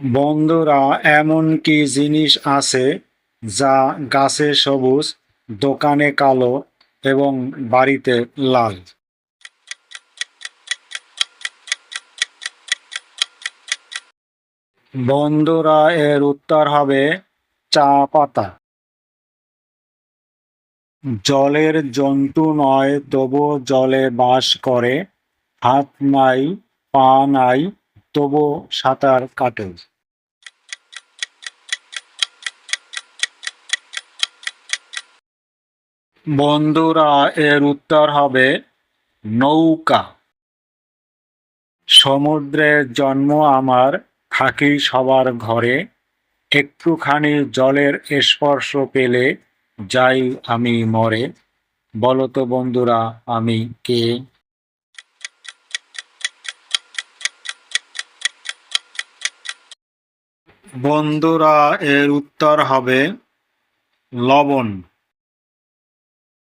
বন্ধুরা, এমন কি জিনিস আছে যা গাছে সবুজ, দোকানে কালো এবং বাড়িতে লাল? বন্ধুরা, এর উত্তর হবে চা পাতা। জলের জন্তু নয়, তবু জলে বাস করে। হাত নাই, পা নাই, তবু সাঁতার কাটে। বন্ধুরা, এর উত্তর হবে নৌকা। সমুদ্রের জন্ম আমার, থাকি সবার ঘরে। একটুখানি জলের স্পর্শ পেলে যাই আমি মরে। বলো তো বন্ধুরা, আমি কে? বন্ধুরা, এর উত্তর হবে লবণ।